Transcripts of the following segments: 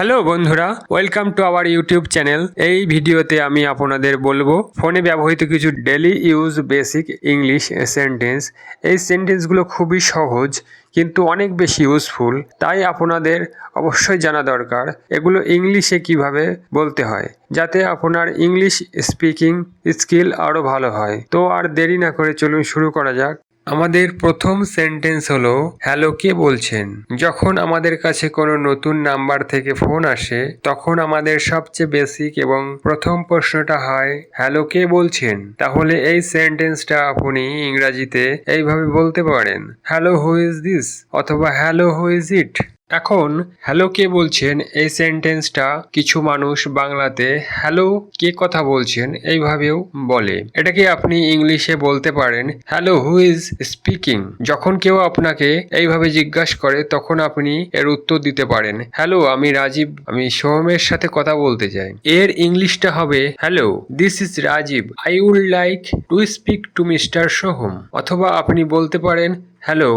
Hello বন্ধুরা, welcome to our YouTube channel. এই ভিডিওতে আমি আপনাদের বলবো ফোনে ব্যবহৃত কিছু daily use basic English sentence. এই সেন্টেন্সগুলো খুবই সহজ কিন্তু অনেক বেশি ইউজফুল, তাই আপনাদের অবশ্যই জানা দরকার এগুলো ইংলিশে কিভাবে বলতে হয়, যাতে আপনার ইংলিশ স্পিকিং স্কিল আরও ভালো হয়। তো আর দেরি না করে চলুন শুরু করা যাক। আমাদের প্রথম সেন্টেন্স হলো হ্যালো কে বলছেন। যখন আমাদের কাছে কোনো নতুন নাম্বার থেকে ফোন আসে তখন আমাদের সবচেয়ে বেসিক এবং প্রথম প্রশ্নটা হয় হ্যালো কে বলছেন। তাহলে এই সেন্টেন্সটা আপনি ইংরাজিতে এইভাবে বলতে পারেন, হ্যালো হু ইজ দিস, অথবা হ্যালো হু ইজ ইট। এখন হ্যালো কে বলছেন এই সেন্টেন্সটা কিছু মানুষ বাংলাতে হ্যালো কে কথা বলছেন এইভাবেও বলে। এটাকে আপনি ইংলিশে বলতে পারেন হ্যালো হু ইজ স্পিকিং। যখন কেউ আপনাকে এইভাবে জিজ্ঞাসা করে তখন আপনি এর উত্তর দিতে পারেন, হ্যালো আমি রাজীব, আমি সোহমের সাথে কথা বলতে চাই। এর ইংলিশটা হবে hello this is Rajiv, I would like to speak to mister Soham. অথবা আপনি বলতে পারেন hello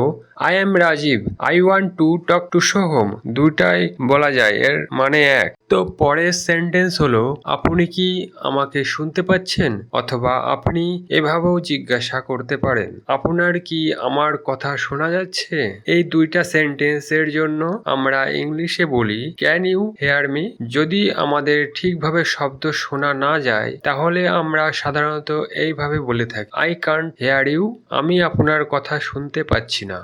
I am Rajiv, I want to talk to Soham. দুটাই বলা যায়, এর মানে এক। তো পরের সেন্টেন্স হলো আপনি কি আমাকে শুনতে পাচ্ছেন, অথবা আপনি এভাবেও জিজ্ঞাসা করতে পারেন আপনার কি আমার কথা শোনা যাচ্ছে। এই দুইটা সেন্টেন্সের জন্য আমরা ইংলিশে বলি ক্যান ইউ হেয়ার মি। যদি আমাদের ঠিকভাবে শব্দ শোনা না যায় তাহলে আমরা সাধারণত এইভাবে বলে থাকি আই কান্ট হেয়ার ইউ, আমি আপনার কথা শুনতে পাচ্ছি না।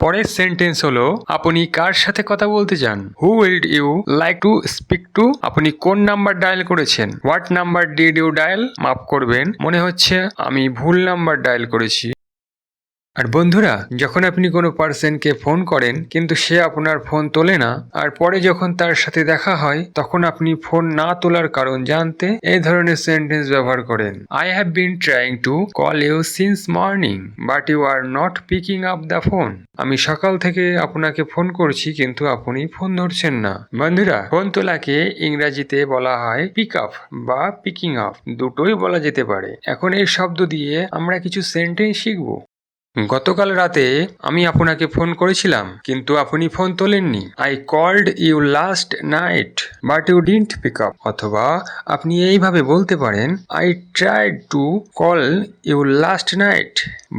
পরের সেন্টেন্স হলো আপনি কার সাথে কথা বলতে চান, who would you like to speak to. আপনি কোন নাম্বার ডায়াল করেছেন, what number did you dial. মাফ করবেন, মনে হচ্ছে আমি ভুল নাম্বার ডায়াল করেছি। আর বন্ধুরা, যখন আপনি কোনো পার্সনকে ফোন করেন কিন্তু সে আপনার ফোন তোলে না, আর পরে যখন তার সাথে দেখা হয় তখন আপনি ফোন না তোলার কারণ জানতে এই ধরনের সেন্টেন্স ব্যবহার করেন। I have been trying to call you since morning but you are not picking up the phone. আমি সকাল থেকে আপনাকে ফোন করছি কিন্তু আপনি ফোন ধরছেন না। বন্ধুরা, ফোন তোলাকে ইংরাজিতে বলা হয় পিক আপ বা পিকিং আপ, দুটোই বলা যেতে পারে। এখন এই শব্দ দিয়ে আমরা কিছু সেন্টেন্স শিখবো। গতকাল রাতে আমি আপনাকে ফোন করেছিলাম কিন্তু আপনি ফোন তোলেননি। I called you last night but you didn't pick up. অথবা আপনি এইভাবে বলতে পারেন I tried to call you last night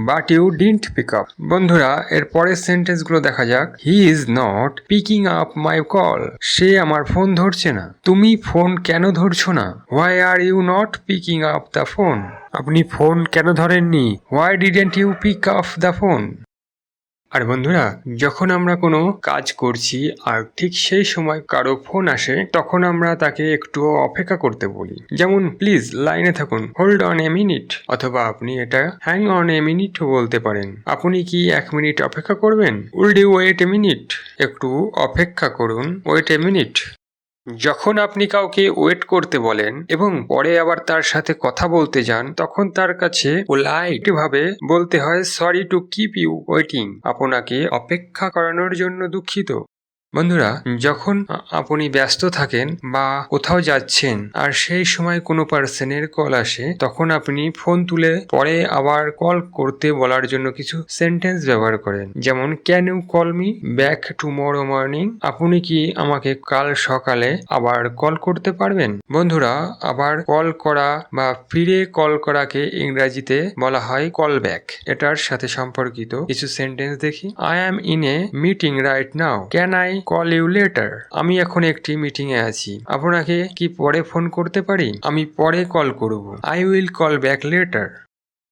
but you didn't pick up. বন্ধুরা, এর পরের সেন্টেন্সগুলো দেখা যাক। He is not picking up my call. সে আমার ফোন ধরছে না। তুমি ফোন কেন ধরছো না, why are you not picking up the phone. আপনি ফোন কেন ধরেননি, why didn't you pick up the phone. আর বন্ধুরা, যখন আমরা কোনো কাজ করছি আর ঠিক সেই সময় কারো ফোন আসে তখন আমরা তাকে একটু অপেক্ষা করতে বলি, যেমন প্লিজ লাইনে থাকুন, হোল্ড অন এ মিনিট। অথবা আপনি এটা হ্যাং অন এ মিনিটও বলতে পারেন। আপনি কি 1 মিনিট অপেক্ষা করবেন, will you wait a minute. একটু অপেক্ষা করুন, ওয়েট এ মিনিট। যখন আপনি কাউকে ওয়েট করতে বলেন এবং পরে আবার তার সাথে কথা বলতে যান তখন তার কাছে পোলাইট ভাবে বলতে হয় sorry to keep you waiting, আপনাকে অপেক্ষা করানোর জন্য দুঃখিত। বন্ধুরা, যখন আপনি ব্যস্ত থাকেন বা কোথাও যাচ্ছেন আর সেই সময় কোনো পার্সনের কল আসে তখন আপনি ফোন তুলে পরে আবার কল করতে বলার জন্য কিছু সেন্টেন্স ব্যবহার করেন, যেমন can you call me back tomorrow morning. আপনি কি আমাকে কাল সকালে আবার কল করতে পারবেন। বন্ধুরা, আবার কল করা বা ফিরে কল করাকে ইংরেজিতে বলা হয় কল ব্যাক। এটার সাথে সম্পর্কিত কিছু সেন্টেন্স দেখি। I am in a meeting right now, can I call you later. আমি এখন একটি মিটিং এ আছি, আপনাকে কি পরে ফোন করতে পারি, আমি পরে কল করব, I will call back later.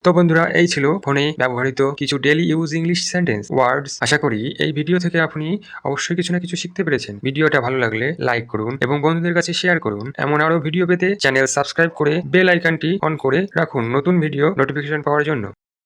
তো বন্ধুরা, এই ছিল ফোনে ব্যবহৃত কিছু ডেইলি ইউজ ইংলিশ সেন্টেন্স ওয়ার্ডস। আশা করি এই ভিডিও থেকে আপনি অবশ্যই কিছু না কিছু শিখতে পেরেছেন। ভিডিওটা ভালো লাগলে লাইক করুন এবং বন্ধুদের কাছে শেয়ার করুন। এমন আরো ভিডিও পেতে চ্যানেল সাবস্ক্রাইব করে বেল আইকনটি অন করে রাখুন নতুন ভিডিও নোটিফিকেশন পাওয়ার জন্য।